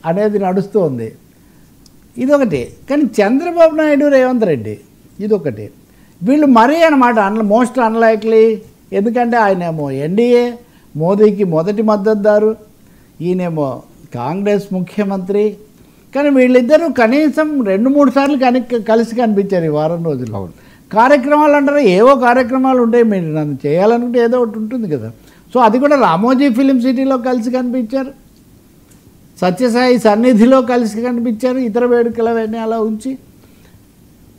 అనేది నడుస్తూ ఉంది. ఇదొకటి. కానీ చంద్రబాబు నాయుడు, రేవంత్ రెడ్డి ఇదొకటి. వీళ్ళు మరీ అనమాట మోస్ట్ అన్లైక్లీ. ఎందుకంటే ఆయనేమో ఎన్డీఏ, మోదీకి మొదటి మద్దతుదారు, ఈయనేమో కాంగ్రెస్ ముఖ్యమంత్రి. కానీ వీళ్ళిద్దరూ కనీసం 2-3 సార్లు కలిసి కనిపించారు ఈ వారం రోజులు. కార్యక్రమాలు అంటారు, ఏవో కార్యక్రమాలు ఉంటాయి, మీరు నన్ను చేయాలనుకుంటే ఏదో ఒకటి ఉంటుంది కదా. సో అది కూడా రామోజీ ఫిలిం సిటీలో కలిసి కనిపించారు, సత్యసాయి సన్నిధిలో కలిసి కనిపించారు, ఇతర వేడుకలవన్నీ అలా ఉంచి.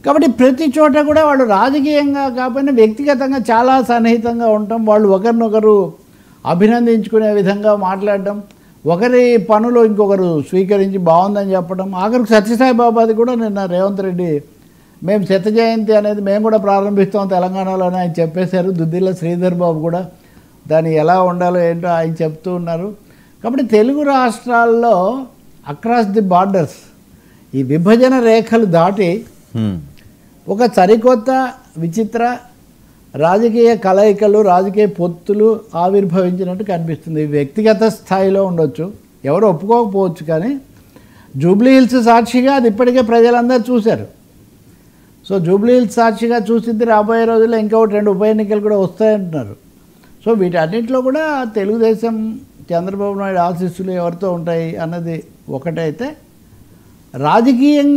కాబట్టి ప్రతి చోట కూడా వాళ్ళు రాజకీయంగా కాకపోయినా వ్యక్తిగతంగా చాలా సన్నిహితంగా ఉండటం, వాళ్ళు ఒకరినొకరు అభినందించుకునే విధంగా మాట్లాడడం, ఒకరి పనులు ఇంకొకరు స్వీకరించి బాగుందని చెప్పడం. ఆఖరికి సత్యసాయి బాబాది కూడా నిన్న రేవంత్ రెడ్డి మేము శత జయంతి అనేది మేము కూడా ప్రారంభిస్తాం తెలంగాణలోనే ఆయన చెప్పేశారు. దుద్దిల్ల శ్రీధర్ బాబు కూడా దాన్ని ఎలా ఉండాలో ఏంటో ఆయన చెప్తూ ఉన్నారు. కాబట్టి తెలుగు రాష్ట్రాల్లో అక్రాస్ ది బార్డర్స్ ఈ విభజన రేఖలు దాటి ఒక సరికొత్త విచిత్ర రాజకీయ కలయికలు, రాజకీయ పొత్తులు ఆవిర్భవించినట్టు కనిపిస్తుంది. వ్యక్తిగత స్థాయిలో ఉండొచ్చు, ఎవరు ఒప్పుకోకపోవచ్చు, కానీ జూబ్లీ హిల్స్ సాక్షిగా అది ఇప్పటికే ప్రజలందరూ చూశారు. సో జూబ్లీ హిల్స్ సాక్షిగా చూసింది రాబోయే రోజుల్లో ఇంకొకటి 2 ఉప ఎన్నికలు కూడా వస్తాయంటున్నారు. సో వీటన్నిటిలో కూడా తెలుగుదేశం, చంద్రబాబు నాయుడు ఆశీస్సులు ఎవరితో ఉంటాయి అన్నది ఒకటైతే, రాజకీయంగా